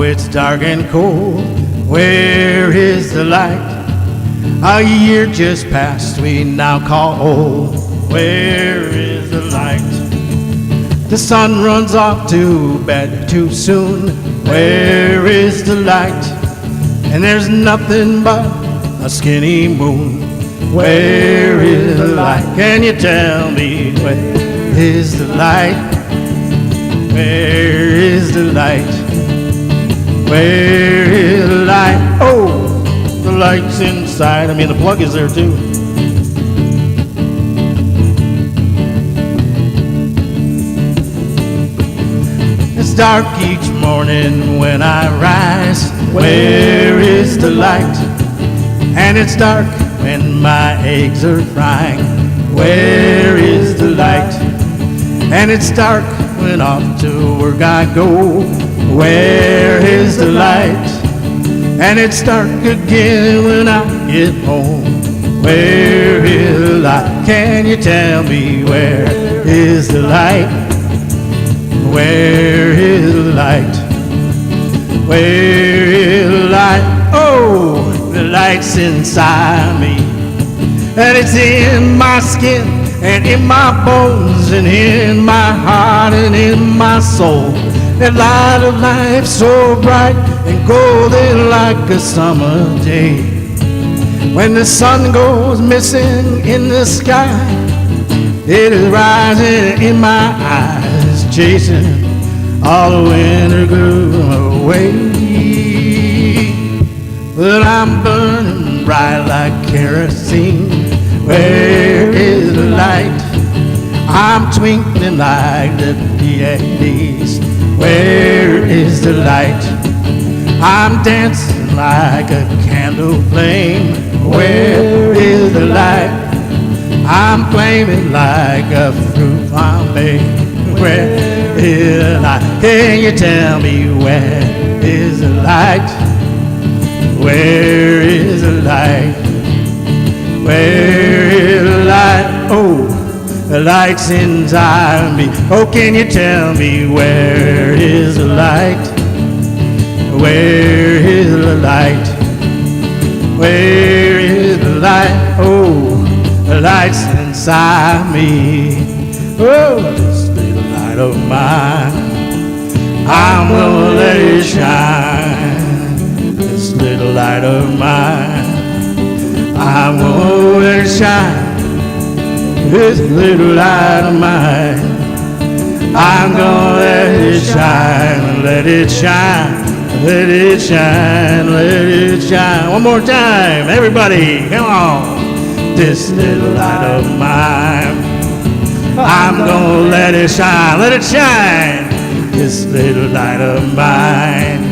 Now it's dark and cold. Where is the light? A year just passed, we now call old. Where is the light? The sun runs off to bed too soon. Where is the light? And there's nothing but a skinny moon. Where is the light? Can you tell me where is the light? Where is the light? Where is the light? Oh, the light's inside. I mean, the plug is there too. It's dark each morning when I rise. Where is the light? And it's dark when my eggs are frying. Where is the light? And it's dark when off to work I go. Where is the light? And it's dark again when I get home. Where is the light? Can you tell me where is the light? Where is the light? Where is the light? Oh, the light's inside me. And it's in my skin and in my bones and in my heart and in my soul. That light of life so bright and golden like a summer day. When the sun goes missing in the sky, it is rising in my eyes, chasing all the winter gloom away. But I'm burning bright like kerosene. Where is the light? I'm twinkling like the PADs. Where is the light? I'm dancing like a candle flame. Where is the light? I'm flaming like a fruit flambe. Where is the light? Can you tell me where is the light? Where is the light? Where is the light? Oh, the light's inside me. Oh, can you tell me where is the light? Where is the light? Where is the light? Oh, the light's inside me. Oh, this little light of mine, I'm gonna let it shine. This little light of mine, I'm gonna let it shine. This little light of mine, I'm gonna let it shine, let it shine, let it shine, let it shine. One more time, everybody, come on. This little light of mine, I'm gonna let it shine, let it shine. This little light of mine,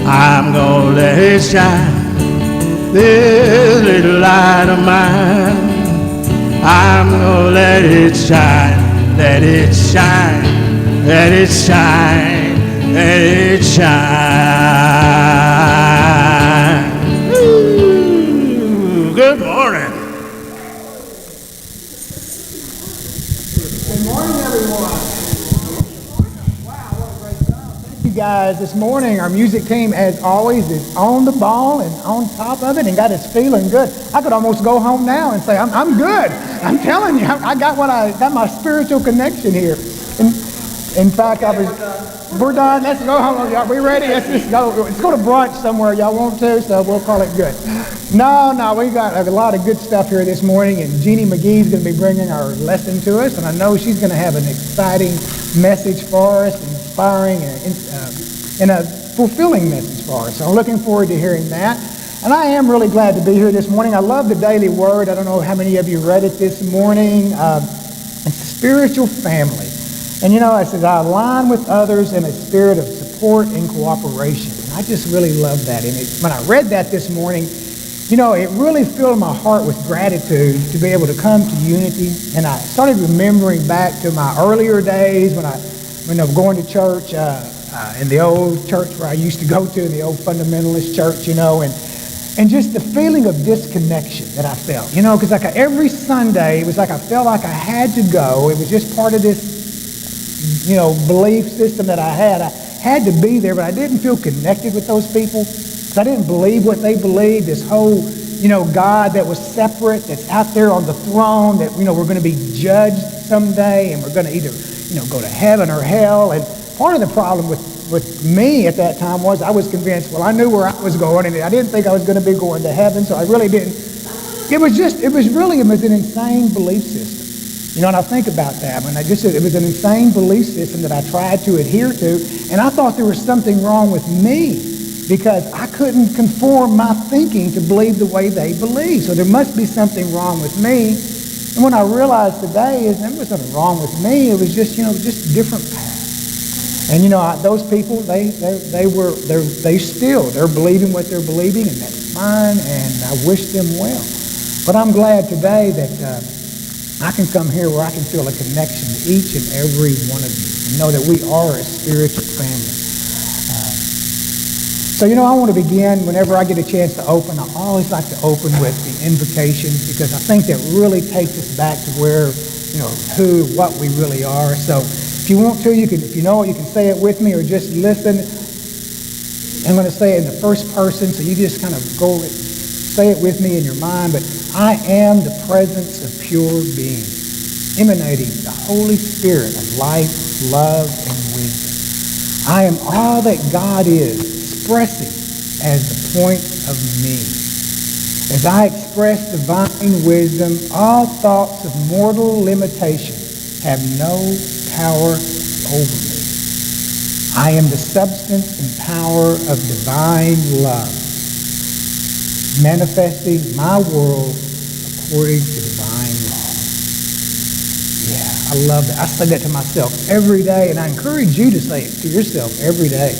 I'm gonna let it shine. This little light of mine, I'm gonna let it shine, let it shine, let it shine, let it shine. Ooh, good morning. Good morning, everyone. Wow, what a great job. Thank you guys. This morning, our music team, as always, is on the ball and on top of it and got us feeling good. I could almost go home now and say, I'm good. I'm telling you, I got my spiritual connection here. In fact, we're done. Let's go home. Y'all, we ready? Let's just go. Let's go to brunch somewhere. Y'all want to? So we'll call it good. No, we got a lot of good stuff here this morning, and Jeannie Mcgee is going to be bringing our lesson to us, and I know she's going to have an exciting message for us, inspiring and a fulfilling message for us. So I'm looking forward to hearing that. And I am really glad to be here this morning. I love the Daily Word. I don't know how many of you read it this morning. It's spiritual family. And you know, it says, I align with others in a spirit of support and cooperation. And I just really love that. And when I read that this morning, you know, it really filled my heart with gratitude to be able to come to Unity. And I started remembering back to my earlier days when I was going to church, in the old church where I used to go to, in the old fundamentalist church, you know, and just the feeling of disconnection that I felt, you know, because like every Sunday, it was like I felt like I had to go. It was just part of this, you know, belief system that I had. had to be there, but I didn't feel connected with those people because I didn't believe what they believed. This whole, God that was separate, that's out there on the throne, that, we're going to be judged someday and we're going to either, go to heaven or hell. And part of the problem with me at that time was I was convinced, well, I knew where I was going and I didn't think I was going to be going to heaven, so I really didn't. It was an insane belief system. And I think about that. It was an insane belief system that I tried to adhere to, and I thought there was something wrong with me because I couldn't conform my thinking to believe the way they believe. So there must be something wrong with me. And what I realized today is there was nothing wrong with me. It was just a different path. And those people, they're believing what they're believing, and that's fine. And I wish them well. But I'm glad today that I can come here where I can feel a connection to each and every one of you and know that we are a spiritual family. So I want to begin whenever I get a chance to open. I always like to open with the invocation because I think that really takes us back to where, what we really are. So if you want to, you can say it with me or just listen. I'm going to say it in the first person, so you just kind of say it with me in your mind. But I am the presence of pure being, emanating the Holy Spirit of life, love, and wisdom. I am all that God is, expressing as the point of me. As I express divine wisdom, all thoughts of mortal limitation have no power over me. I am the substance and power of divine love, manifesting my world according to divine law. Yeah, I love that. I say that to myself every day, and I encourage you to say it to yourself every day.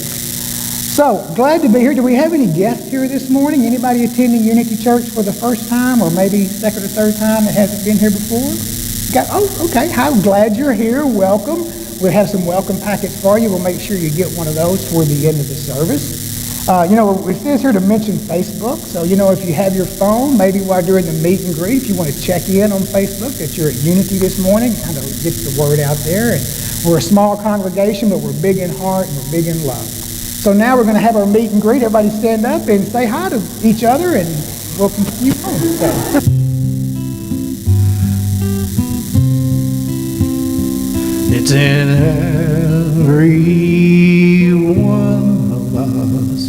So, glad to be here. Do we have any guests here this morning? Anybody attending Unity Church for the first time or maybe second or third time that hasn't been here before? Okay. I'm glad you're here. Welcome. We'll have some welcome packets for you. We'll make sure you get one of those toward the end of the service. It says here to mention Facebook. So, if you have your phone, maybe while during the meet and greet, if you want to check in on Facebook that you're at Unity this morning, kind of gets the word out there. And we're a small congregation, but we're big in heart and we're big in love. So now we're going to have our meet and greet. Everybody stand up and say hi to each other, and we'll continue on. It's in every one of us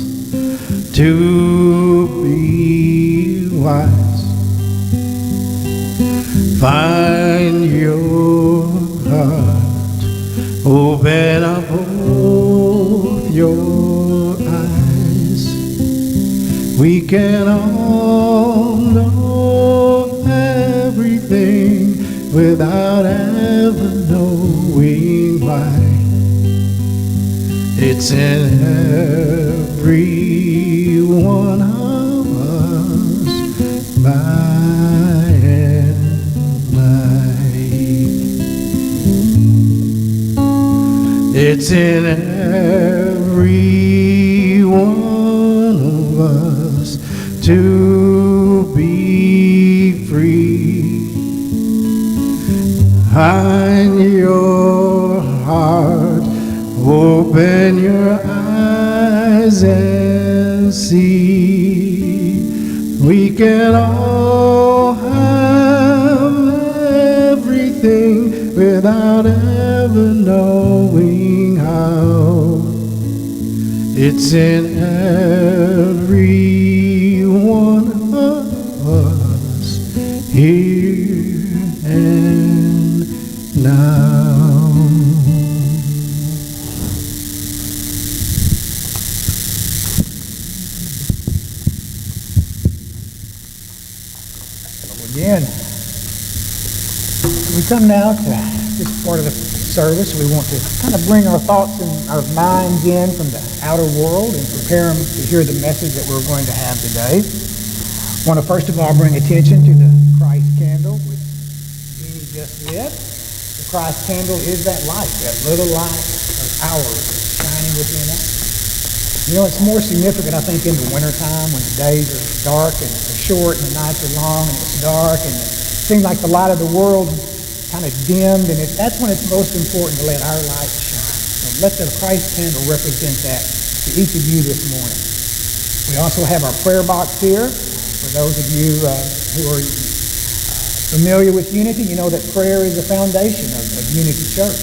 to be wise. Find your heart, open up both your eyes. We can all know everything without ever knowing why. It's in every one of us, by and by. It's in every one of us to be free. Find your heart, open your eyes and see. We can all have everything without ever knowing how. It's in every one of us here and now. Again, we come now to this part of the service. We want to kind of bring our thoughts and our minds in from the outer world and prepare them to hear the message that we're going to have today. I want to first of all bring attention to the Christ candle, which Jeannie just lit. The Christ candle is that light, that little light of ours shining within us. It's more significant, I think, in the wintertime when the days are dark and are short and the nights are long and it's dark and it seems like the light of the world kind of dimmed, and that's when it's most important to let our light shine. So Let the Christ candle represent that to each of you this morning. We also have our prayer box here. For those of you who are familiar with Unity, you know that prayer is the foundation of Unity Church.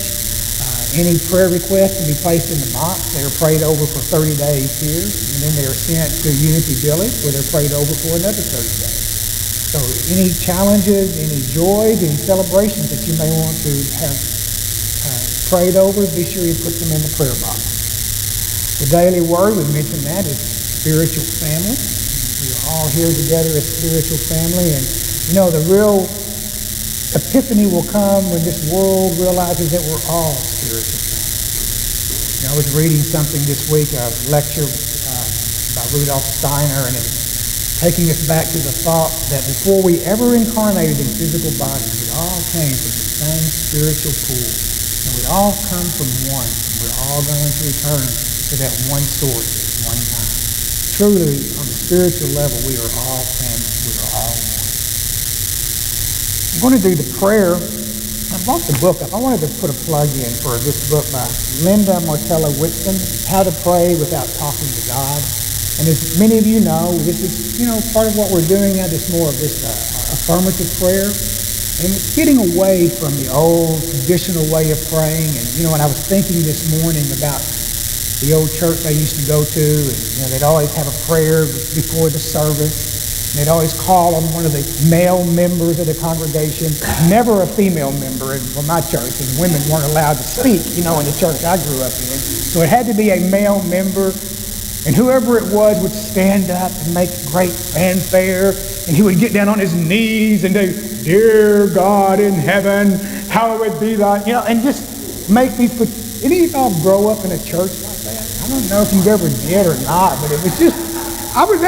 Any prayer requests can be placed in the box. They are prayed over for 30 days here, and then they are sent to Unity Village where they're prayed over for another 30 days. So any challenges, any joys, any celebrations that you may want to have prayed over, be sure you put them in the prayer box. The daily word, we mentioned that, is spiritual family. We are all here together as spiritual family, and you know the real epiphany will come when this world realizes that we're all spiritual family. You know, I was reading something this week, a lecture by Rudolf Steiner, and it's taking us back to the thought that before we ever incarnated in physical bodies, we all came from the same spiritual pool. And we all come from one, and we're all going to return to that one source at one time. Truly, on the spiritual level, we are all family. We are all one. I'm going to do the prayer. I brought the book up. I wanted to put a plug in for this book by Linda Martella Whitson, How to Pray Without Talking to God. And as many of you know, this is, part of what we're doing now, this more of this affirmative prayer. And it's getting away from the old traditional way of praying. And, when I was thinking this morning about the old church I used to go to, and, they'd always have a prayer before the service. And they'd always call on one of the male members of the congregation, never a female member in my church, and women weren't allowed to speak, in the church I grew up in. So it had to be a male member. And whoever it was would stand up and make great fanfare, and he would get down on his knees and do, "Dear God in heaven, hallowed be thy," and just make these. Any of y'all grow up in a church like that? I don't know if you ever did or not, but it was just. I was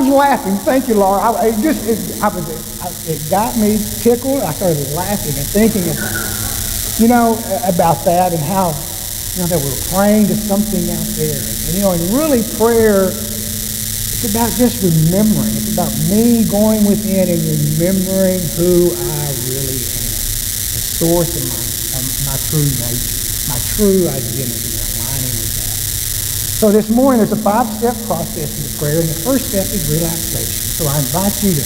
laughing. Thank you, Laura. It got me tickled. I started laughing and thinking, about that and how. That we're praying to something out there. And really prayer, it's about just remembering. It's about me going within and remembering who I really am. The source of my true nature, my true identity, aligning with that. So this morning, there's a 5-step process to the prayer, and the first step is relaxation. So I invite you to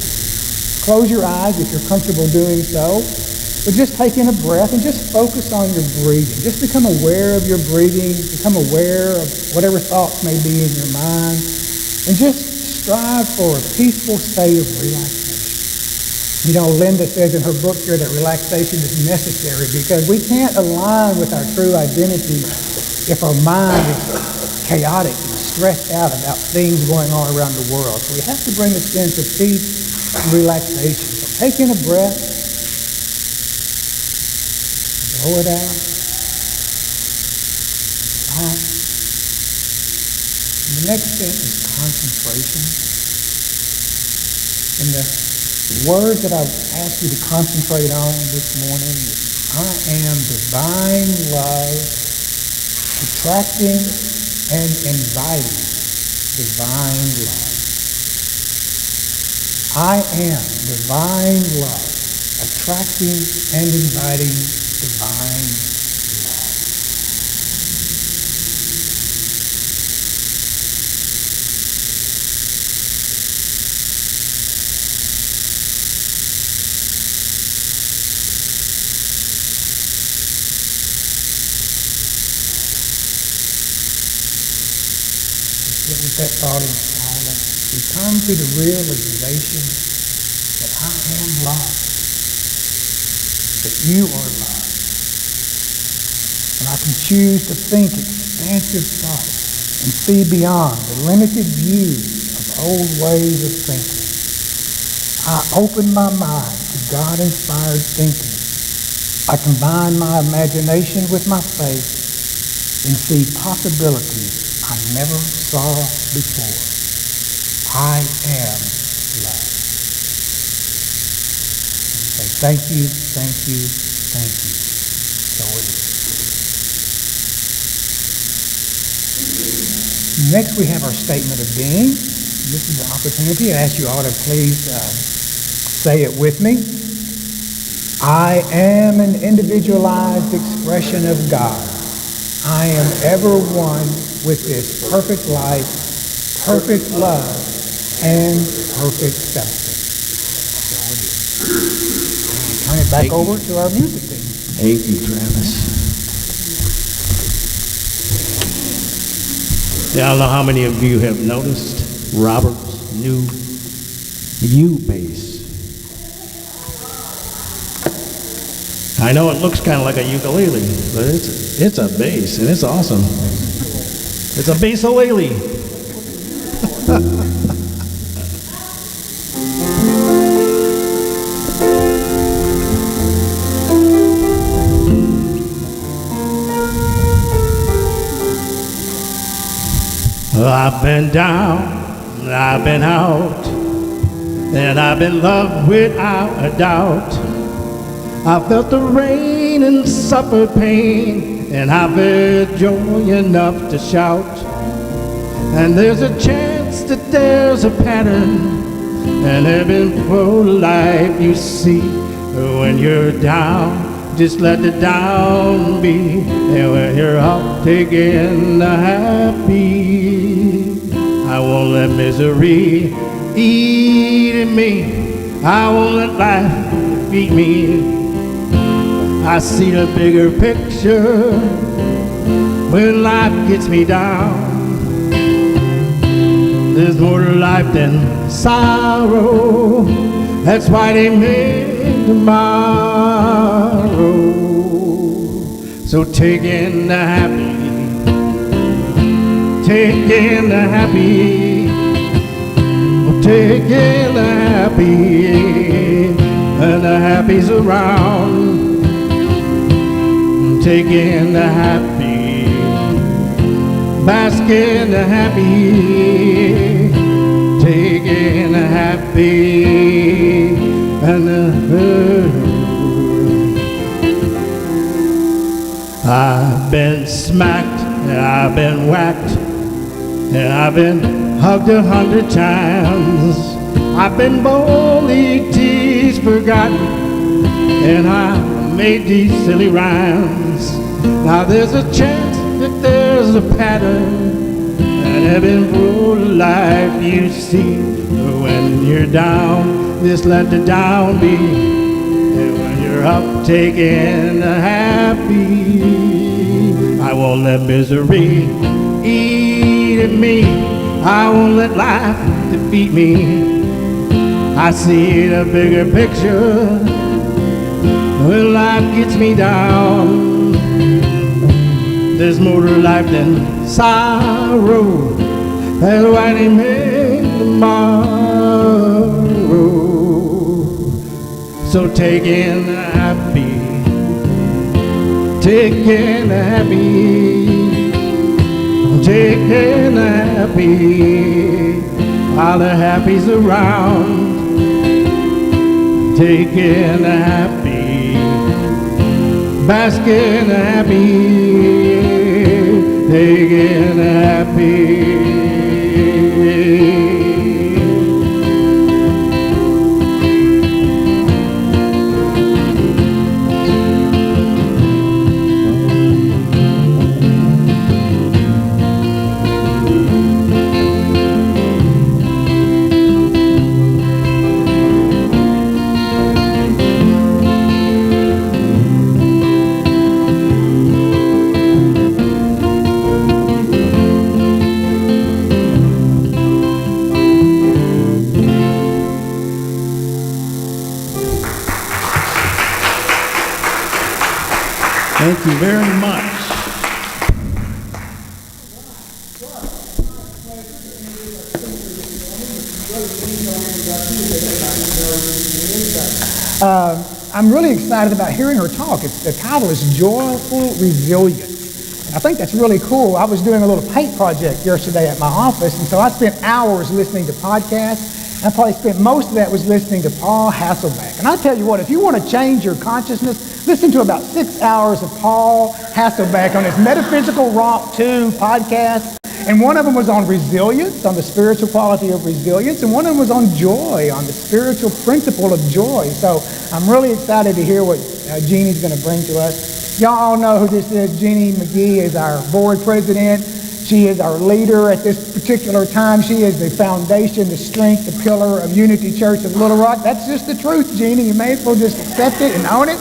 close your eyes if you're comfortable doing so. But just take in a breath and just focus on your breathing. Just become aware of your breathing. Become aware of whatever thoughts may be in your mind. And just strive for a peaceful state of relaxation. Linda says in her book here that relaxation is necessary because we can't align with our true identity if our mind is chaotic and stressed out about things going on around the world. So we have to bring a sense of peace and relaxation. So take in a breath. Blow it out. Relax. And the next step is concentration. And the word that I ask you to concentrate on this morning is, I am divine love, attracting and inviting divine love. I am divine love, attracting and inviting divine love. Sit with that thought in silence. We come to the realization that I am love, that you are love. And I can choose to think expansive thoughts and see beyond the limited views of old ways of thinking. I open my mind to God-inspired thinking. I combine my imagination with my faith and see possibilities I never saw before. I am love. Say thank you, thank you, thank you. So it is. Next, we have our statement of being. This is the opportunity. I ask you all to please say it with me. I am an individualized expression of God. I am ever one with this perfect life, perfect love, and perfect substance. So I'll turn it back over to our music team. Thank you, Travis. Yeah, I don't know how many of you have noticed Robert's new U bass. I know it looks kind of like a ukulele, but it's a bass, and it's awesome. It's a bass-a-lele. I've been down, I've been out, and I've been loved without a doubt. I felt the rain and suffered pain, and I've had joy enough to shout. And there's a chance that there's a pattern, and ebb and flow life you see. When you're down, just let the down be, and when you're up, take in the happy. I won't let misery eat at me. I won't let life defeat me. I see the bigger picture when life gets me down. There's more to life than sorrow. That's why they made tomorrow. So take in the happy. Take in the happy. Take in the happy. And the happy's around. Take in the happy, bask in the happy, take in the happy, and I've been smacked, and I've been whacked, and I've been hugged 100 times. I've been boldly teased, forgotten, and I made these silly rhymes. Now there's a chance that there's a pattern, and ebb and flow life you see. When you're down, just let the down be, and when you're up, take in the happy. I won't let misery eat at me. I won't let life defeat me. I see the bigger picture when life gets me down. There's more to life than sorrow. That's why they made tomorrow. So take in the happy. Take in the happy. Take in the happy. While the happy's around. Take in the happy. Bask in the happy, take in the happy. Thank you very much. I'm really excited about hearing her talk. The title is Joyful Resilience. And I think that's really cool. I was doing a little paint project yesterday at my office, and so I spent hours listening to podcasts. I probably spent most of that was listening to Paul Hasselbeck. And I tell you what, if you want to change your consciousness, listen to about 6 hours of Paul Hasselbeck on his Metaphysical Rock 2 podcast. And one of them was on resilience, on the spiritual quality of resilience, and one of them was on joy, on the spiritual principle of joy. So I'm really excited to hear what Jeannie's going to bring to us. Y'all all know who this is. Jeannie Mcgee is our board president. She is our leader at this particular time. She is the foundation, the strength, the pillar of Unity Church of Little Rock. That's just the truth, Jeannie. You may as well just accept it and own it.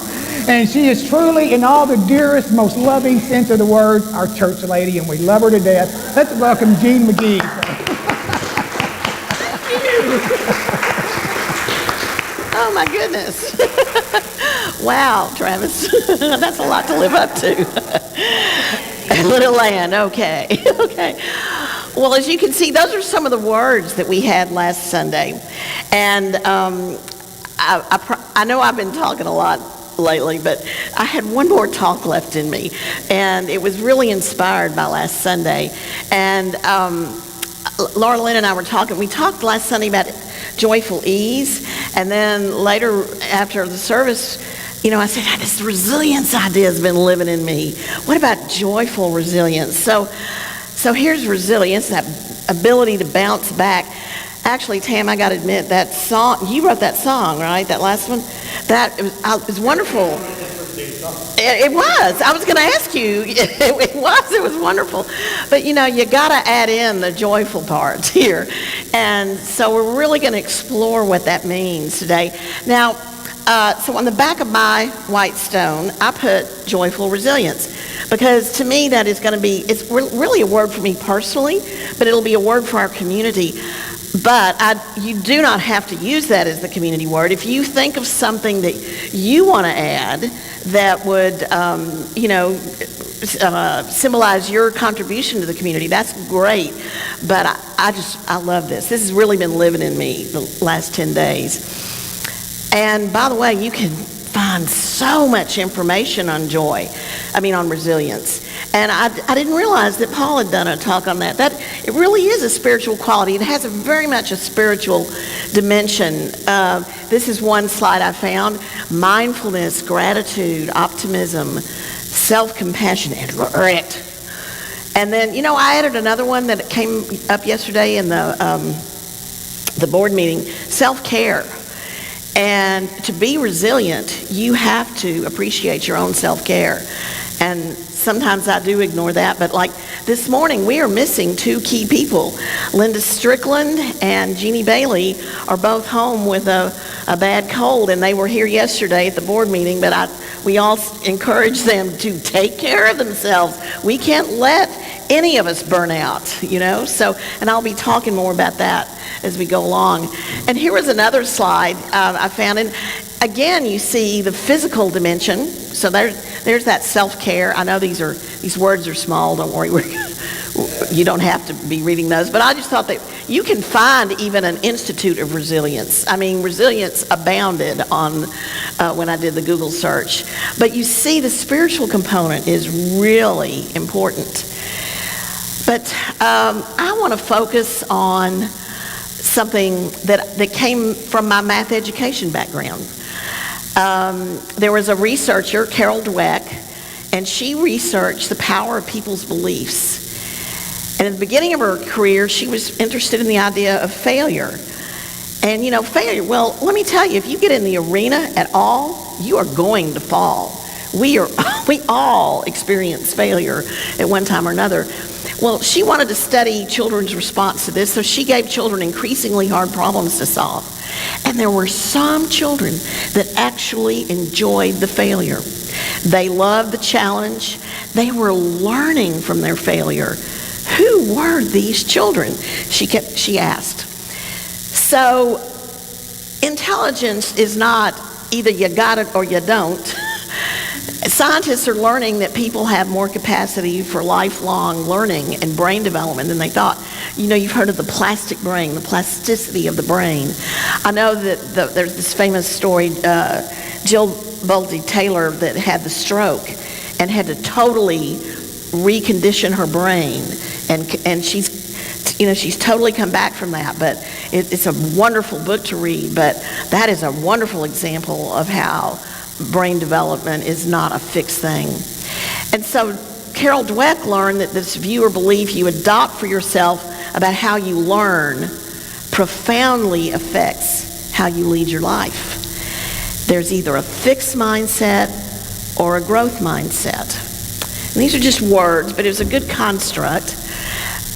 And she is truly, in all the dearest, most loving sense of the word, our church lady, and we love her to death. Let's welcome Jeannie Mcgee. Oh my goodness. Wow, Travis. That's a lot to live up to. Little land, okay. Okay. Well, as you can see, those are some of the words that we had last Sunday. And I know I've been talking a lot lately, but I had one more talk left in me. And it was really inspired by last Sunday. And Laura Lynn and I were talking. We talked last Sunday about joyful ease. And then later, after the service, I said, this resilience idea has been living in me. What about joyful resilience? So here's resilience, that ability to bounce back. Actually, Tam, I got to admit, that song, you wrote that song, right? That last one? It was wonderful. It was. I was going to ask you. It was wonderful. But, you got to add in the joyful parts here. And so we're really going to explore what that means today. Now, so on the back of my white stone, I put joyful resilience. Because to me, that is going to be, it's really a word for me personally, but it'll be a word for our community. But you do not have to use that as the community word. If you think of something that you want to add that would, symbolize your contribution to the community, that's great. But I love this. This has really been living in me the last 10 days. And by the way, you can find so much information on on resilience. And I didn't realize that Paul had done a talk on that. It really is a spiritual quality. It has very much a spiritual dimension. This is one slide I found. Mindfulness, gratitude, optimism, self-compassion, and regret. And then, I added another one that came up yesterday in the board meeting, self-care. And to be resilient, you have to appreciate your own self-care. And sometimes I do ignore that, but like this morning, we are missing two key people. Linda Strickland and Jeannie Bailey are both home with a bad cold, and they were here yesterday at the board meeting, but we all encourage them to take care of themselves. We can't let any of us burn out, So, and I'll be talking more about that as we go along. And here was another slide I found. And again, you see the physical dimension. So there's that self-care. I know these words are small. Don't worry, you don't have to be reading those. But I just thought that you can find even an institute of resilience. Resilience abounded on when I did the Google search. But you see, the spiritual component is really important. But I want to focus on something that came from my math education background. There was a researcher, Carol Dweck, and she researched the power of people's beliefs. And at the beginning of her career, she was interested in the idea of failure. And failure, well, let me tell you, if you get in the arena at all, you are going to fall. We all experience failure at one time or another. Well, she wanted to study children's response to this, so she gave children increasingly hard problems to solve. And there were some children that actually enjoyed the failure. They loved the challenge. They were learning from their failure. Who were these children? She asked. So, intelligence is not either you got it or you don't. Scientists are learning that people have more capacity for lifelong learning and brain development than they thought. You've heard of the plastic brain, the plasticity of the brain. I know that there's this famous story, Jill Bolte Taylor, that had the stroke and had to totally recondition her brain. And she's totally come back from that. But it's a wonderful book to read. But that is a wonderful example of how brain development is not a fixed thing. And so Carol Dweck learned that this view or belief you adopt for yourself about how you learn profoundly affects how you lead your life. There's either a fixed mindset or a growth mindset. And these are just words, but it was a good construct.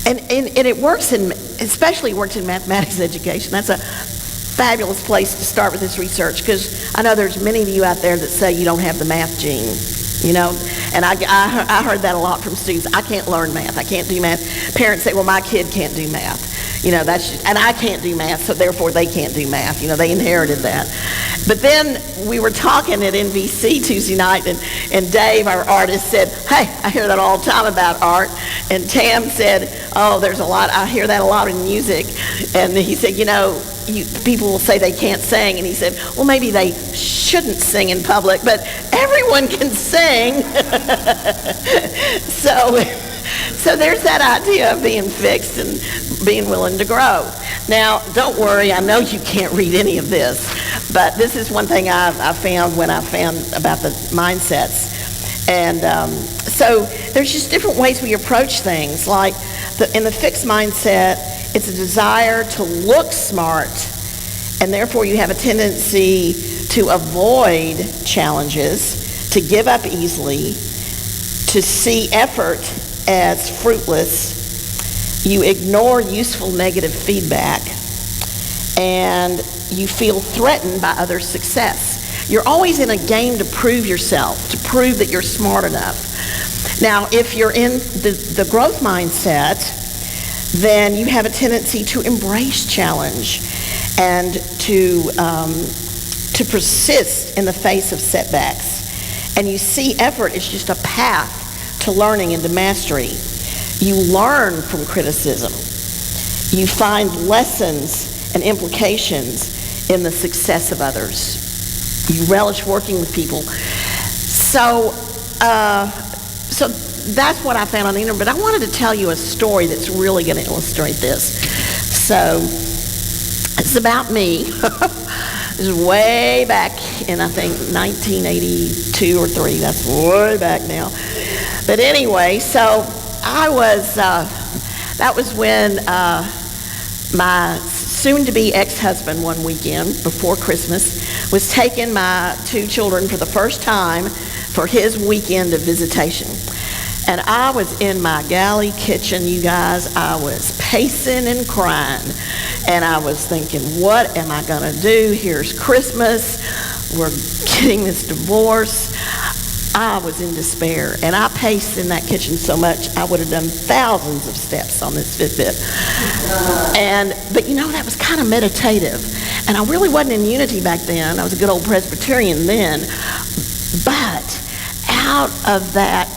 And it works especially works in mathematics education. That's a fabulous place to start with this research, because I know there's many of you out there that say you don't have the math gene, and I heard that a lot from students. I can't learn math. I can't do math. Parents say, well, my kid can't do math. And I can't do math, so therefore they can't do math. They inherited that. But then we were talking at NBC Tuesday night, and Dave, our artist, said, hey, I hear that all the time about art. And Tam said, oh, there's a lot, I hear that a lot in music. And he said, people will say they can't sing. And he said, well, maybe they shouldn't sing in public, but everyone can sing. So there's that idea of being fixed and being willing to grow. Now, don't worry, I know you can't read any of this, but this is one thing I found when I found about the mindsets. And so there's just different ways we approach things. Like in the fixed mindset, it's a desire to look smart, and therefore you have a tendency to avoid challenges, to give up easily, to see effort as fruitless. You ignore useful negative feedback, and you feel threatened by others' success. You're always in a game to prove yourself, to prove that you're smart enough. Now, if you're in the growth mindset, then you have a tendency to embrace challenge and to persist in the face of setbacks. And you see effort as just a path to learning and to mastery. You learn from criticism. You find lessons and implications in the success of others. You relish working with people. So that's what I found on the internet. But I wanted to tell you a story that's really going to illustrate this. So it's about me. This is way back in, I think, 1982 or 3. That's way back now. But anyway, so I was, that was when my soon-to-be ex-husband one weekend before Christmas was taking my 2 children for the first time for his weekend of visitation. And I was in my galley kitchen, you guys. I was pacing and crying. And I was thinking, what am I going to do? Here's Christmas. We're getting this divorce. I was in despair. And I paced in that kitchen so much, I would have done thousands of steps on this Fitbit. But that was kind of meditative. And I really wasn't in unity back then. I was a good old Presbyterian then. But out of that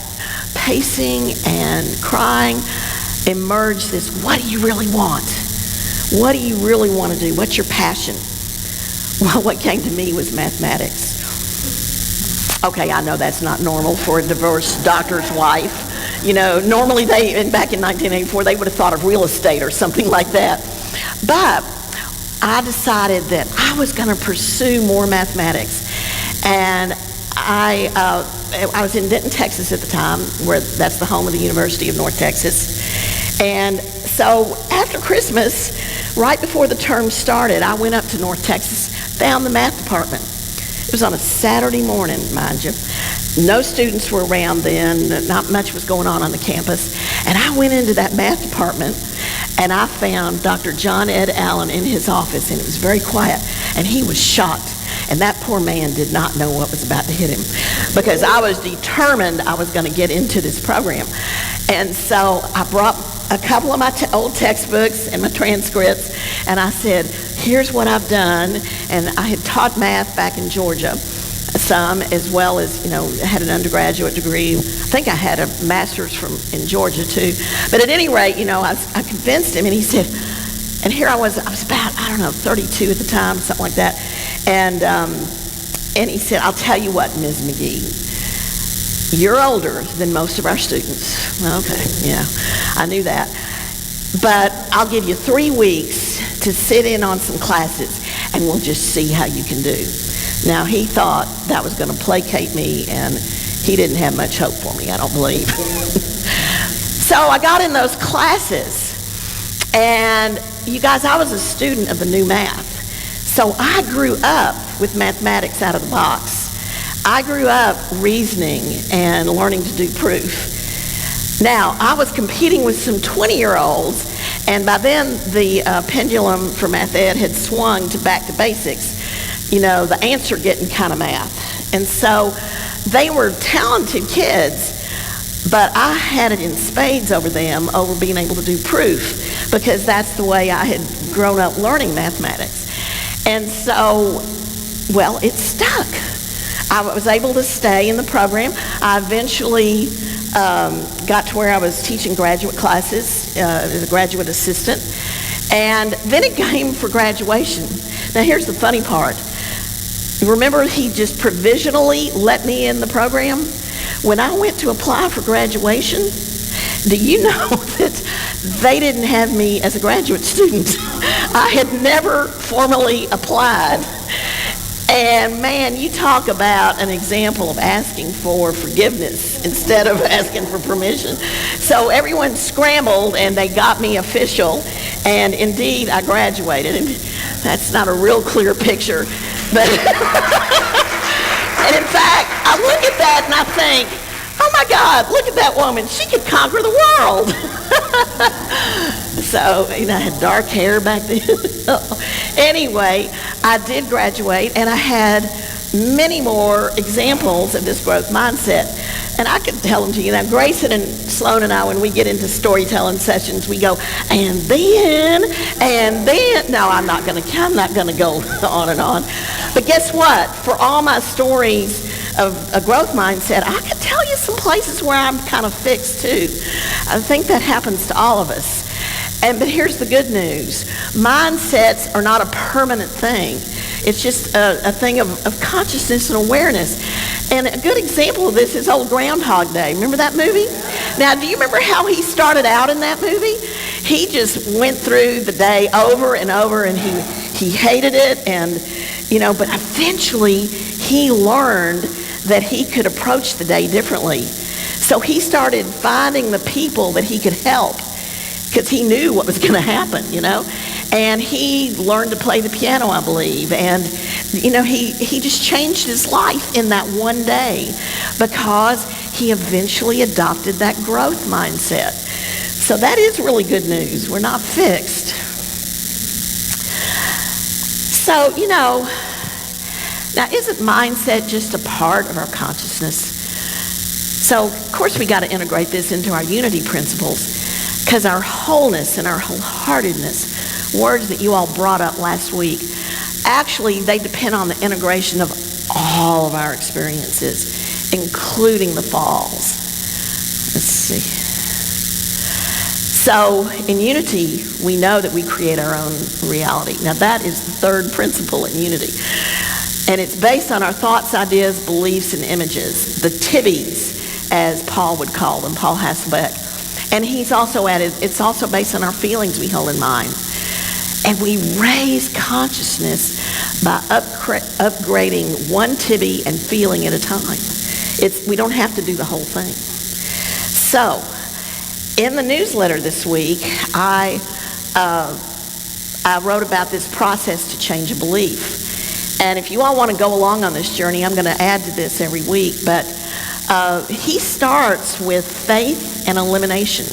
pacing and crying emerged this, what do you really want? What do you really want to do? What's your passion? Well, what came to me was mathematics. Okay, I know that's not normal for a divorced doctor's wife. Normally back in 1984, they would have thought of real estate or something like that. But I decided that I was going to pursue more mathematics. And I was in Denton, Texas at the time, where that's the home of the University of North Texas. And so after Christmas, right before the term started, I went up to North Texas, found the math department. It was on a Saturday morning, mind you. No students were around then. Not much was going on the campus. And I went into that math department, and I found Dr. John Ed Allen in his office, and it was very quiet. And he was shocked. And that poor man did not know what was about to hit him, because I was determined I was going to get into this program. And so I brought a couple of my old textbooks and my transcripts, and I said, here's what I've done. And I had taught math back in Georgia some, as well as, had an undergraduate degree. I think I had a master's in Georgia too. But at any rate, I convinced him, and he said, and here I was about, 32 at the time, something like that. And he said, I'll tell you what, Ms. McGee, you're older than most of our students. Okay, yeah, I knew that. But I'll give you 3 weeks to sit in on some classes, and we'll just see how you can do. Now, he thought that was going to placate me, and he didn't have much hope for me, I don't believe. So I got in those classes, and you guys, I was a student of the new math. So I grew up with mathematics out of the box. I grew up reasoning and learning to do proof. Now, I was competing with some 20-year-olds, and by then the pendulum for math ed had swung to back to basics. You know, the answer getting kind of math. And so they were talented kids, but I had it in spades over them, over being able to do proof, because that's the way I had grown up learning mathematics. And so, well, it stuck. I was able to stay in the program. I eventually got to where I was teaching graduate classes as a graduate assistant. And then it came for graduation. Now, here's the funny part. Remember, he just provisionally let me in the program? When I went to apply for graduation, do you know that they didn't have me as a graduate student? I had never formally applied. And man, you talk about an example of asking for forgiveness instead of asking for permission. So everyone scrambled and they got me official. And indeed, I graduated. And that's not a real clear picture. But and in fact, I look at that and I think, oh my God, look at that woman. She could conquer the world. So, you know, I had dark hair back then. Anyway, I did graduate, and I had many more examples of this growth mindset. And I could tell them to you. Now, Grayson and Sloan and I, when we get into storytelling sessions, we go, and then. No, I'm not going to go on and on. But guess what? For all my stories of a growth mindset, I could tell you some places where I'm kind of fixed too. I think that happens to all of us. But here's the good news. Mindsets are not a permanent thing. It's just a thing of consciousness and awareness. And a good example of this is old Groundhog Day. Remember that movie? Now, do you remember how he started out in that movie? He just went through the day over and over, and he hated it, and but eventually he learned that he could approach the day differently. So he started finding the people that he could help, because he knew what was going to happen, And he learned to play the piano, I believe. And, he just changed his life in that one day because he eventually adopted that growth mindset. So that is really good news. We're not fixed. So, now isn't mindset just a part of our consciousness? So, of course, we got to integrate this into our unity principles, because our wholeness and our wholeheartedness, words that you all brought up last week, actually they depend on the integration of all of our experiences, including the falls. Let's see. So in unity, we know that we create our own reality. Now that is the third principle in unity. And it's based on our thoughts, ideas, beliefs, and images. The tibbies, as Paul would call them, Paul Hasselbeck. And he's also added, it's also based on our feelings we hold in mind. And we raise consciousness by upgrading one tibby and feeling at a time. We don't have to do the whole thing. So, in the newsletter this week, I wrote about this process to change a belief. And if you all want to go along on this journey, I'm going to add to this every week. But he starts with faith and elimination.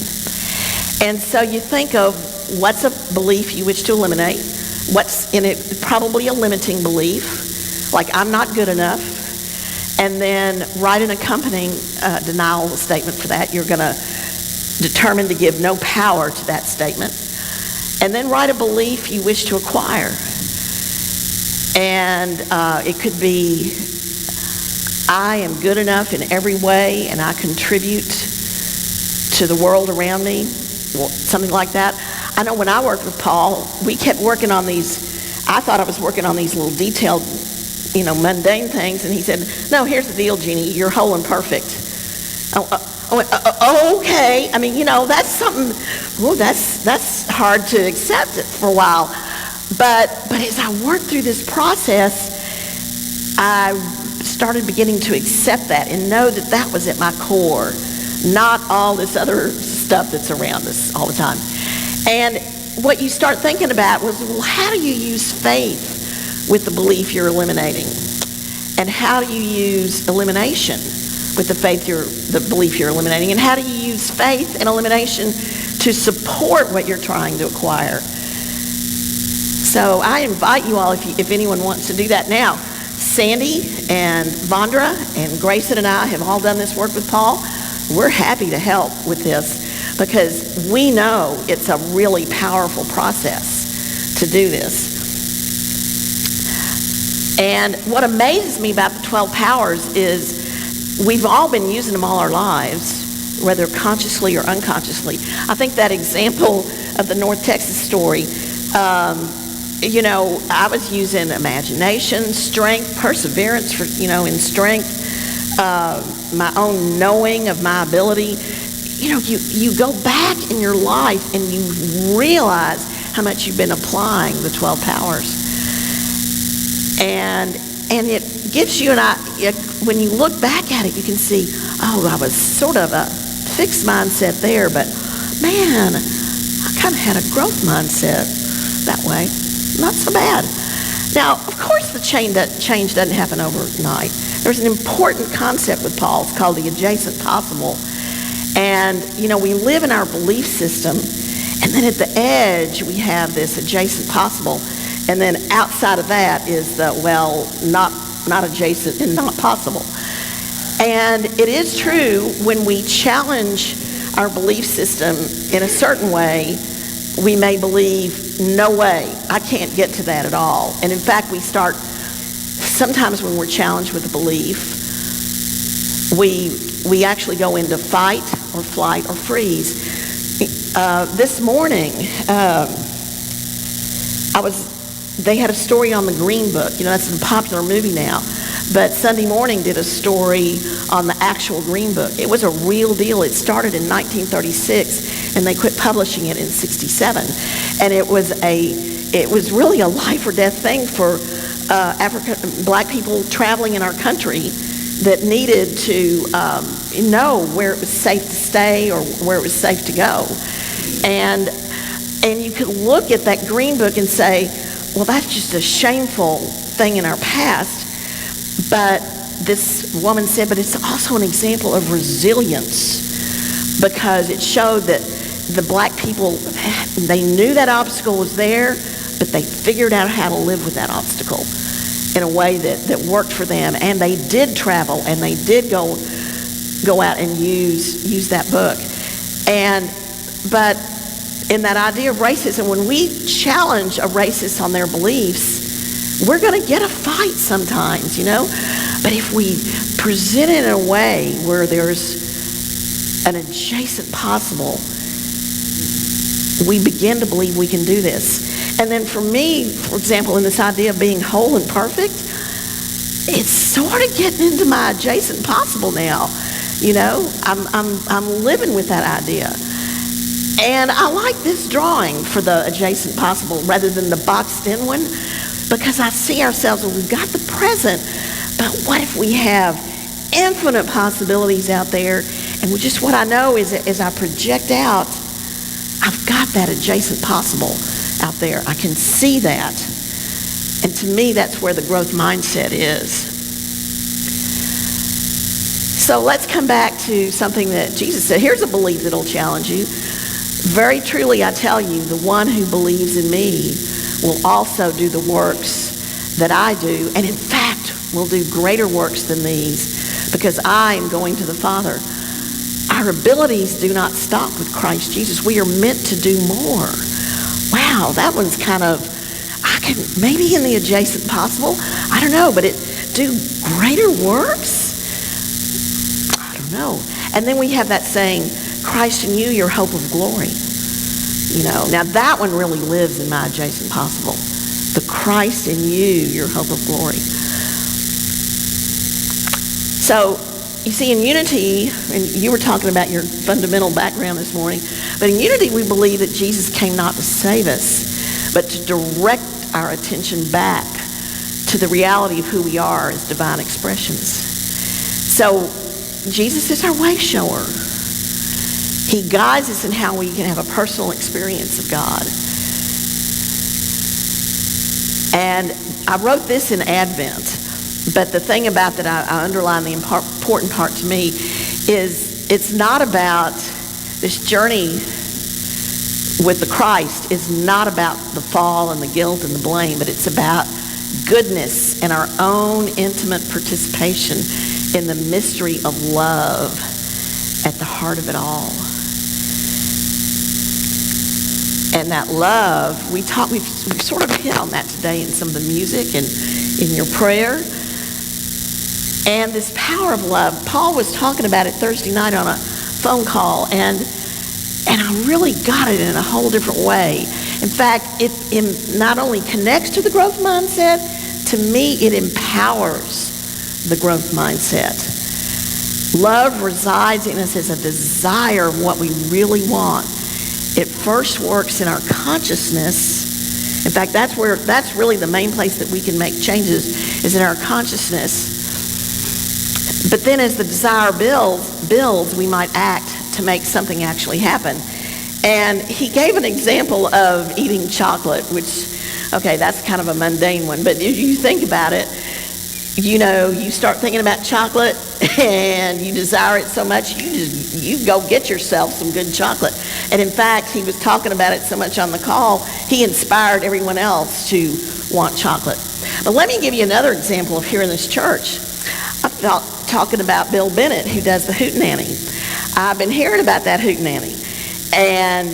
And so you think of what's a belief you wish to eliminate, what's in it, probably a limiting belief, like I'm not good enough, and then write an accompanying denial statement for that. You're going to determine to give no power to that statement. And then write a belief you wish to acquire. And it could be, I am good enough in every way and I contribute to the world around me, something like that. I know when I worked with Paul, we kept working on these, I thought I was working on these little detailed, mundane things, and he said, no, here's the deal, Jeannie, you're whole and perfect. Okay. I mean, that's something, that's hard to accept for a while. But as I worked through this process, I started beginning to accept that and know that that was at my core, not all this other stuff that's around us all the time. And what you start thinking about was, well, how do you use faith with the belief you're eliminating? And how do you use elimination with the belief you're eliminating? And how do you use faith and elimination to support what you're trying to acquire? So I invite you all, if anyone wants to do that now. Sandy and Vondra and Grayson and I have all done this work with Paul. We're happy to help with this because we know it's a really powerful process to do this. And what amazes me about the 12 powers is we've all been using them all our lives, whether consciously or unconsciously. I think that example of the North Texas story, I was using imagination, strength, perseverance in strength, my own knowing of my ability. You go back in your life and you realize how much you've been applying the 12 powers. And it gives you when you look back at it, you can see, I was sort of a fixed mindset there, but man, I kind of had a growth mindset that way. Not so bad. Now, of course, the change doesn't happen overnight. There's an important concept with Paul. It's called the adjacent possible. And, we live in our belief system, and then at the edge, we have this adjacent possible. And then outside of that is not adjacent and not possible. And it is true when we challenge our belief system in a certain way, we may believe, no way, I can't get to that at all. And in fact, we start, sometimes when we're challenged with a belief, we actually go into fight or flight or freeze. This morning, they had a story on the Green Book. That's a popular movie now. But Sunday Morning did a story on the actual Green Book. It was a real deal. It started in 1936, and they quit publishing it in 67. And it was really a life or death thing for black people traveling in our country that needed to know where it was safe to stay or where it was safe to go. And you could look at that Green Book and say, well, that's just a shameful thing in our past. But this woman said, but it's also an example of resilience, because it showed that the black people, they knew that obstacle was there, but they figured out how to live with that obstacle in a way that worked for them. And they did travel, and they did go out and use that book. But in that idea of racism, when we challenge a racist on their beliefs, we're going to get a fight sometimes, But if we present it in a way where there's an adjacent possible, we begin to believe we can do this. And then for me, for example, in this idea of being whole and perfect, it's sort of getting into my adjacent possible now. I'm living with that idea. And I like this drawing for the adjacent possible rather than the boxed in one, because I see ourselves, well, we've got the present, but what if we have infinite possibilities out there? And what I know is as I project out, I've got that adjacent possible out there. I can see that. And to me, that's where the growth mindset is. So let's come back to something that Jesus said. Here's a belief that'll challenge you. Very truly, I tell you, the one who believes in me will also do the works that I do, and in fact, will do greater works than these, because I am going to the Father. Our abilities do not stop with Christ Jesus. We are meant to do more. Wow, that one's kind of, maybe in the adjacent possible, I don't know, but do greater works? I don't know. And then we have that saying, Christ in you, your hope of glory. Now that one really lives in my adjacent possible. The Christ in you, your hope of glory. So, you see, in unity, and you were talking about your fundamental background this morning, but in unity we believe that Jesus came not to save us, but to direct our attention back to the reality of who we are as divine expressions. So, Jesus is our way shower. He guides us in how we can have a personal experience of God. And I wrote this in Advent, But the thing about that, I underline the important part to me, is it's not about this journey with the Christ is not about the fall and the guilt and the blame, but it's about goodness and our own intimate participation in the mystery of love at the heart of it all. And that love, we've sort of hit on that today in some of the music and in your prayer. And this power of love, Paul was talking about it Thursday night on a phone call, and I really got it in a whole different way. In fact, it not only connects to the growth mindset, to me it empowers the growth mindset. Love resides in us as a desire of what we really want. It first works in our consciousness. In fact, that's really the main place that we can make changes, is in our consciousness. But then as the desire builds, we might act to make something actually happen. And he gave an example of eating chocolate, which, okay, that's kind of a mundane one, but if you think about it, you know, you start thinking about chocolate and you desire it so much, you go get yourself some good chocolate. And in fact, he was talking about it so much on the call, he inspired everyone else to want chocolate. But let me give you another example of here in this church. I felt talking about Bill Bennett, who does the hootenanny. I've been hearing about that hootenanny. And,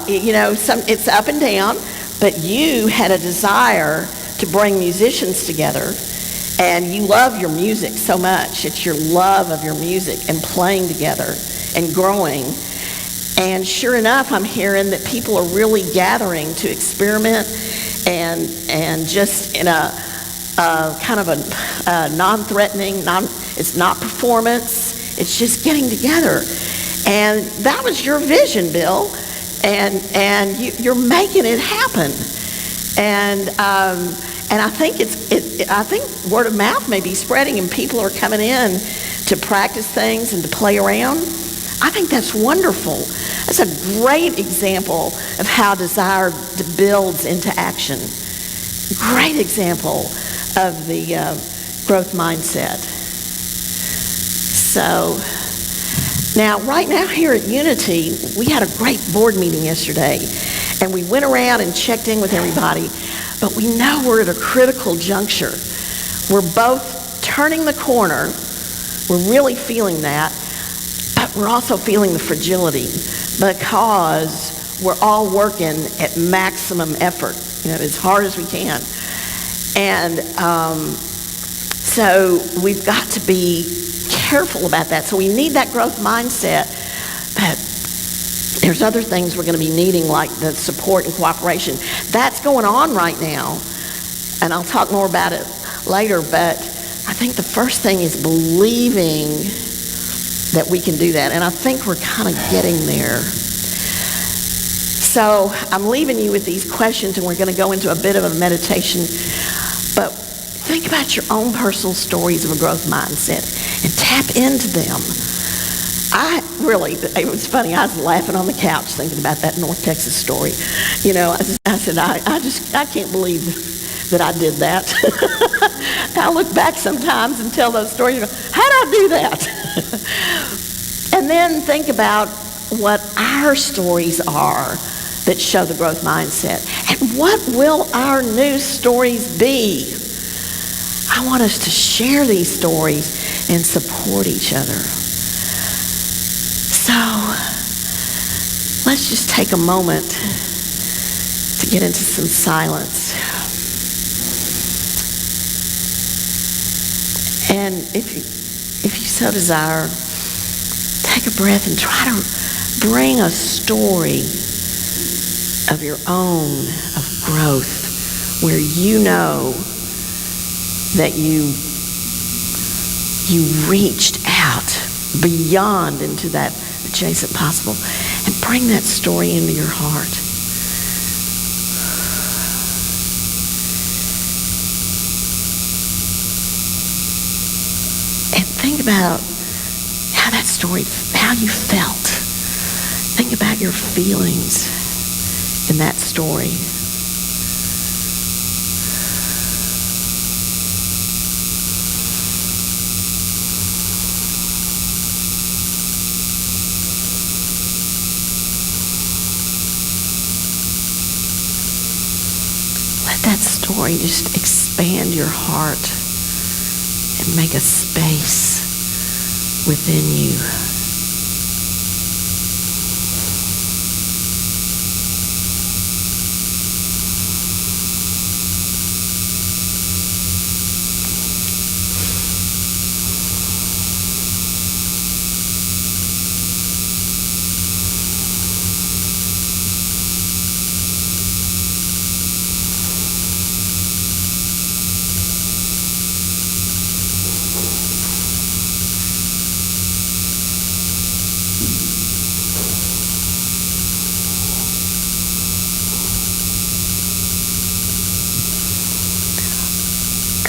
you know, it's up and down, but you had a desire to bring musicians together, and you love your music so much. It's your love of your music and playing together and growing. And sure enough, I'm hearing that people are really gathering to experiment and just in a kind of a non-threatening, it's not performance, it's just getting together. And that was your vision, Bill, and you're making it happen. And I think I think word of mouth may be spreading, and people are coming in to practice things and to play around. I think that's wonderful. That's a great example of how desire builds into action. Great example of the growth mindset. So now, right now here at Unity, we had a great board meeting yesterday, and we went around and checked in with everybody, but we know we're at a critical juncture. We're both turning the corner. We're really feeling that, but we're also feeling the fragility because we're all working at maximum effort, you know, as hard as we can. And so we've got to be careful about that. So we need that growth mindset, but there's other things we're going to be needing, like the support and cooperation. That's going on right now, and I'll talk more about it later, but I think the first thing is believing that we can do that, and I think we're kind of getting there. So I'm leaving you with these questions, and we're going to go into a bit of a meditation, but think about your own personal stories of a growth mindset and tap into them. It was funny, I was laughing on the couch thinking about that North Texas story. You know, I said, I can't believe that I did that. I look back sometimes and tell those stories and go, how did I do that? And then think about what our stories are that show the growth mindset. And what will our new stories be? I want us to share these stories and support each other. So let's just take a moment to get into some silence. And if you so desire, take a breath and try to bring a story of your own, of growth, where you know that you reached out beyond into that adjacent possible, and bring that story into your heart. And think about how that story, how you felt. Think about your feelings in that story. story, just expand your heart and make a space within you.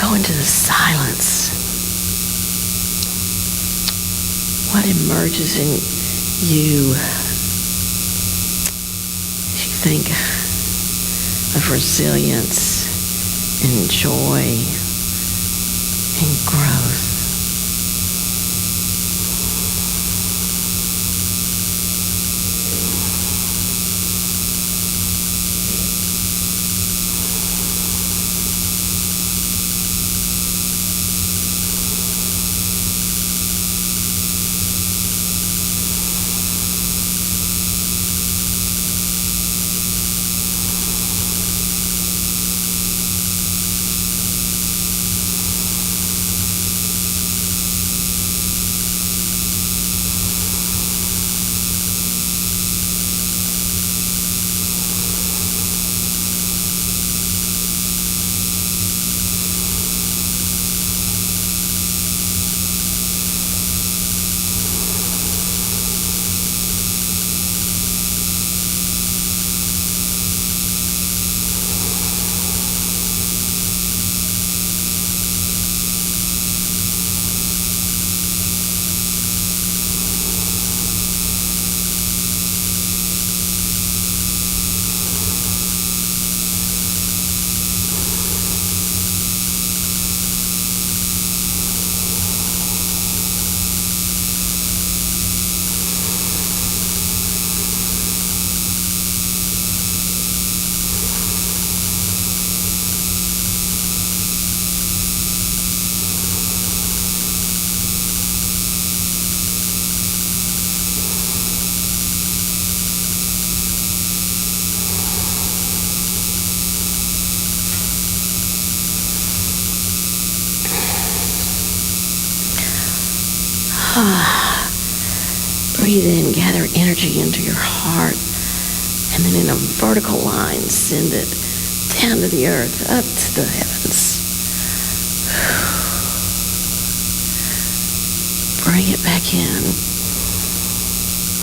Go into the silence. What emerges in you as you think of resilience and joy and growth? Breathe in, gather energy into your heart, and then in a vertical line, send it down to the earth, up to the heavens. Bring it back in.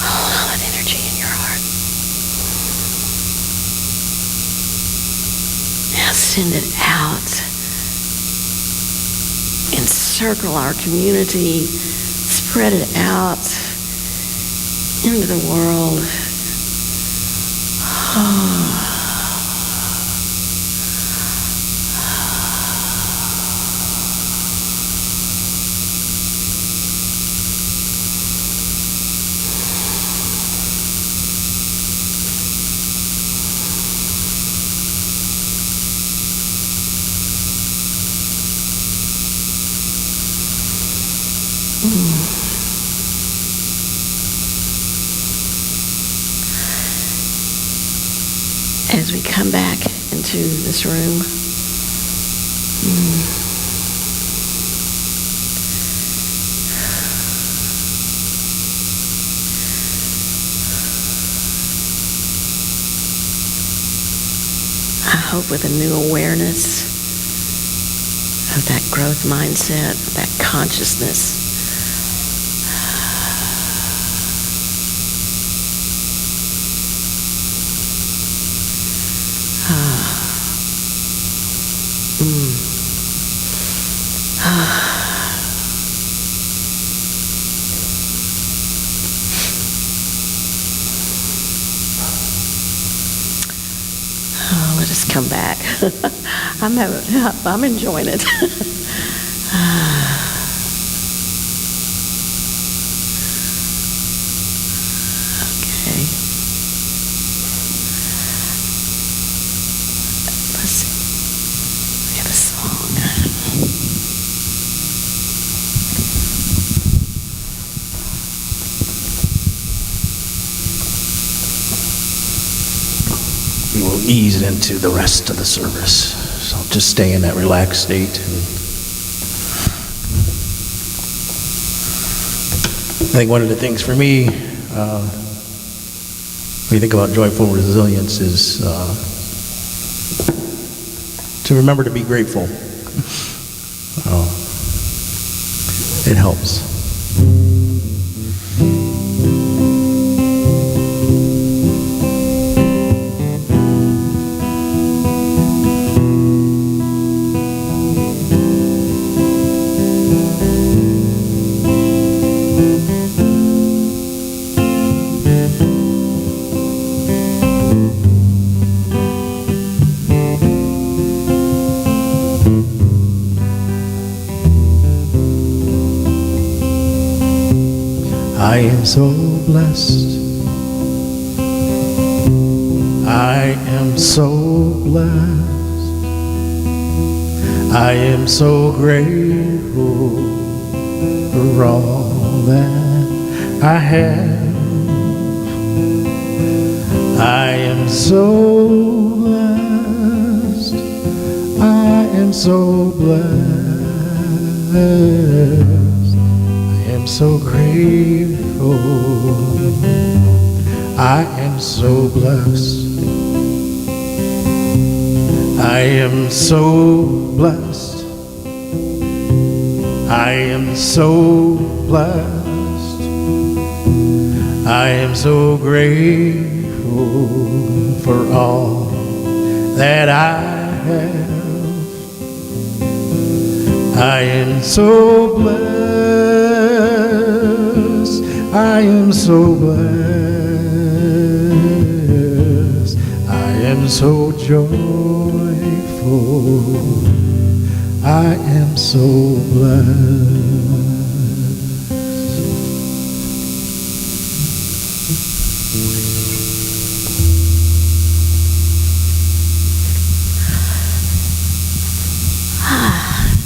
Hold all that energy in your heart. Now send it out. Encircle our community. Spread it out into the world. As we come back into this room, I hope with a new awareness of that growth mindset, that consciousness, let us come back. I'm enjoying it. Okay. Let's see. ease into the rest of the service. So just stay in that relaxed state. I think one of the things for me, when you think about joyful resilience, is to remember to be grateful. It helps. I am so blessed. I am so blessed. I am so grateful for all that I have. I am so blessed. I am so blessed. I am so grateful. I am so blessed. I am so blessed. I am so blessed. I am so grateful for all that I have. I am so blessed. I am so blessed. I am so joyful. I am so blessed.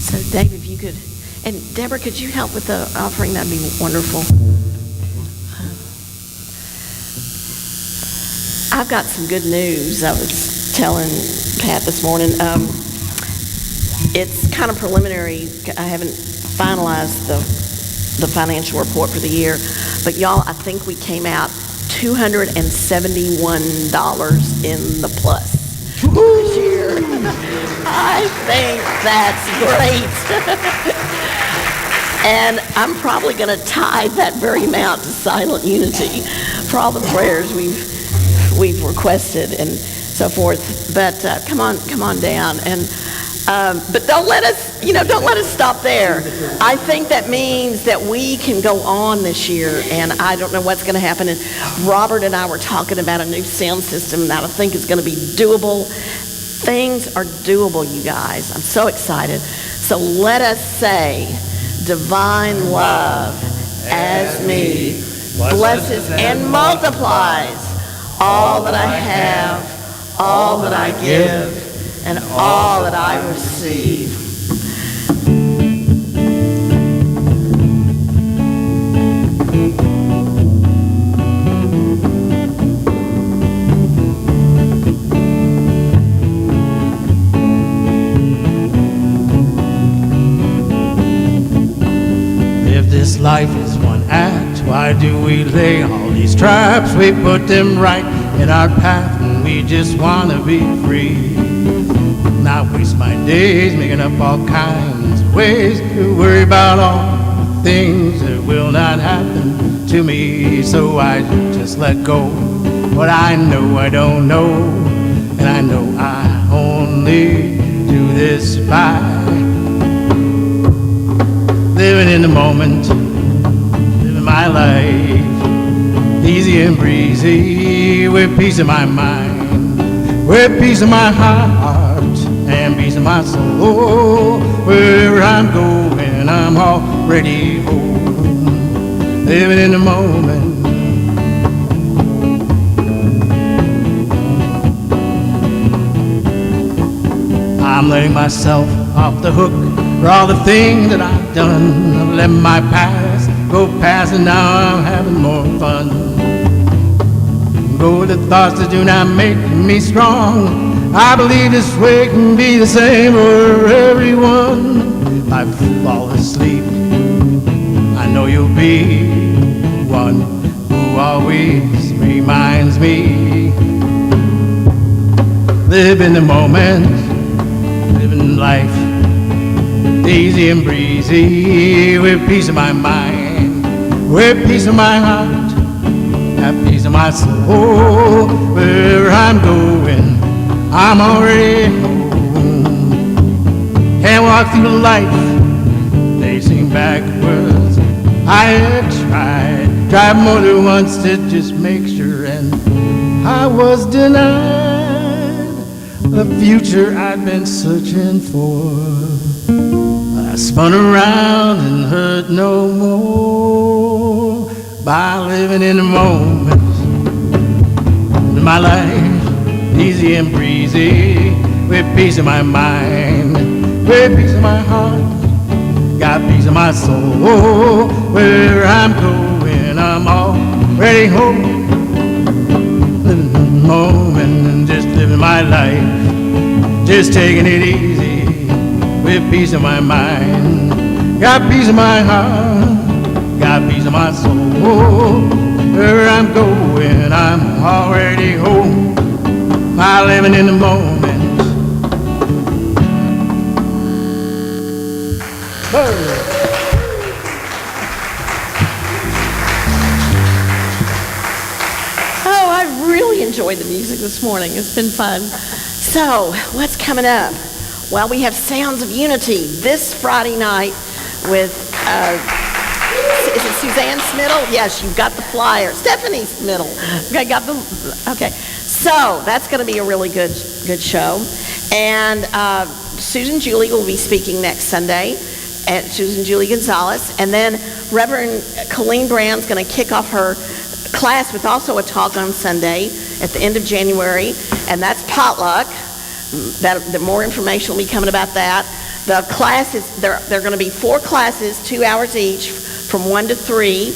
So Dave, if you could, and Deborah, could you help with the offering? That'd be wonderful. I've got some good news. I was telling Pat this morning. It's kind of preliminary. I haven't finalized the financial report for the year, but y'all, I think we came out $271 in the plus this year. I think that's great. And I'm probably going to tithe that very amount to Silent Unity for all the prayers we've requested and so forth. But come on down, and but don't let us stop there. I think that means that we can go on this year, and I don't know what's going to happen. And Robert and I were talking about a new sound system that I think is going to be doable. Things are doable, you guys. I'm so excited. So let us say, divine love as me blesses and multiplies all that I have, all that I give, and all that I receive. If this life is one act, why do we lay all these traps? We put them right in our path when we just want to be free. Not waste my days making up all kinds of ways to worry about all things that will not happen to me. So I just let go what I know I don't know, and I know I only do this by living in the moment, living my life easy and breezy, with peace in my mind, with peace in my heart, and peace in my soul. Wherever I'm going, I'm already home, living in the moment. I'm letting myself off the hook for all the things that I've done. I've let my past go past, and now I'm having more fun. Go the thoughts that do not make me strong. I believe this way can be the same for everyone. If I fall asleep, I know you'll be one who always reminds me. Live in the moment, living life easy and breezy, with peace in my mind, with peace in my heart, have peace in my soul. Where I'm going, I'm already home. Can't walk through life facing backwards. I have tried more than once to just make sure, and I was denied the future I'd been searching for. I spun around and hurt no more by living in the moment. In my life, easy and breezy, with peace in my mind, with peace in my heart, got peace in my soul. Where I'm going, I'm already home. Living in the moment and just living my life, just taking it easy, with peace in my mind, got peace in my heart, got peace in my soul. Where I'm going, I'm already home. By living in the moment. Oh, I really enjoyed the music this morning. It's been fun. So, what's coming up? Well, we have Sounds of Unity this Friday night with, is it Suzanne Smittle? Yes, you've got the flyer. Stephanie Smittle. Okay, okay. So, that's going to be a really good show. And Susan Julie will be speaking next Sunday, at Susan Julie Gonzalez. And then Reverend Colleen Brown's going to kick off her class with also a talk on Sunday at the end of January, and that's potluck. The more information will be coming about that. The classes, there are going to be 4 classes, 2 hours each, from 1 to 3,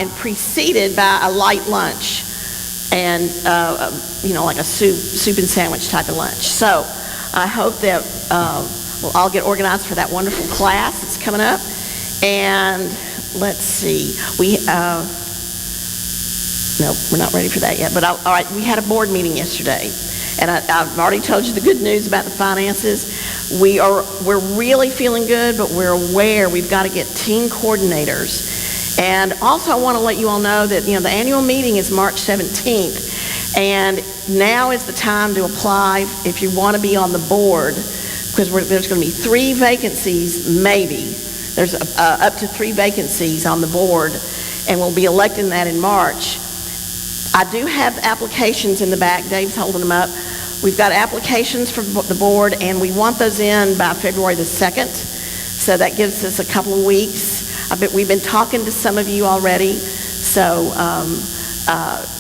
and preceded by a light lunch, and like a soup and sandwich type of lunch. So I hope that we'll all get organized for that wonderful class that's coming up. And let's see, no, we're not ready for that yet. But all right, we had a board meeting yesterday, and I've already told you the good news about the finances. We're really feeling good, but we're aware we've got to get team coordinators. And also, I want to let you all know that the annual meeting is March 17th, and now is the time to apply if you want to be on the board, because there's going to be 3 vacancies, maybe. There's up to 3 vacancies on the board, and we'll be electing that in March. I do have applications in the back. Dave's holding them up. We've got applications for the board, and we want those in by February the 2nd. So that gives us a couple of weeks. I bet we've been talking to some of you already. So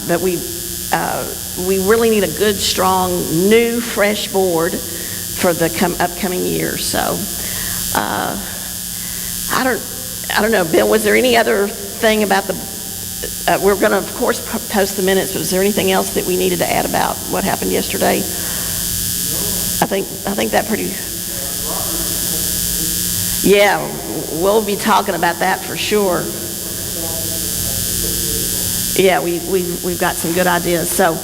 that we really need a good, strong, new, fresh board for the upcoming year. So I don't know, Bill, was there any other thing about the we're going to, of course, post the minutes, but is there anything else that we needed to add about what happened yesterday? I think that pretty... Yeah, we'll be talking about that for sure. Yeah, we've got some good ideas. So,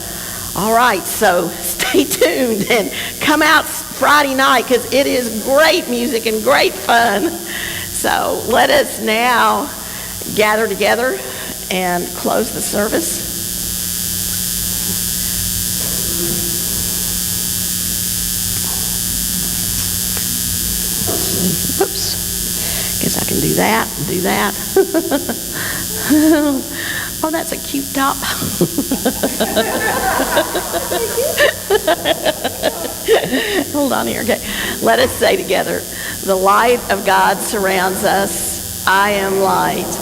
all right, so stay tuned and come out Friday night, because it is great music and great fun. So let us now gather together and close the service. Oops. Guess I can do that and do that. Oh, that's a cute top. Hold on here. Okay. Let us say together, the light of God surrounds us. I am light.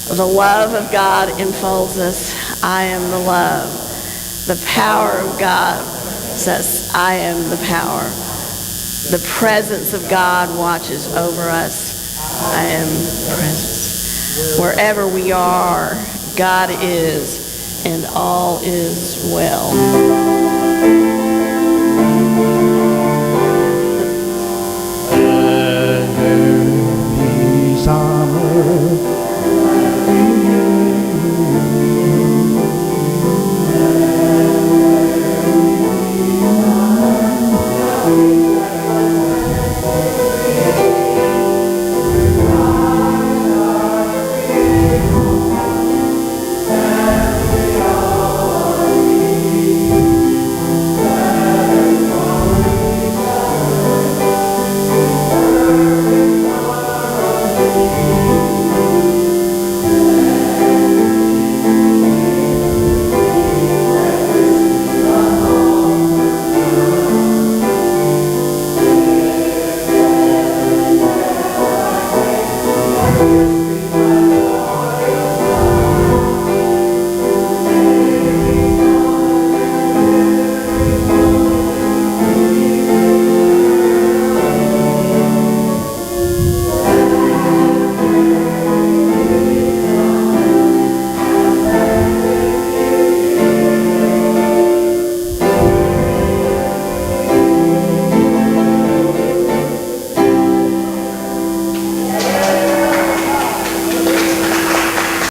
The love of God enfolds us. I am the love. The power of God says, I am the power. The presence of God watches over us. I am presence. Wherever we are, God is. and all is well. Peace on earth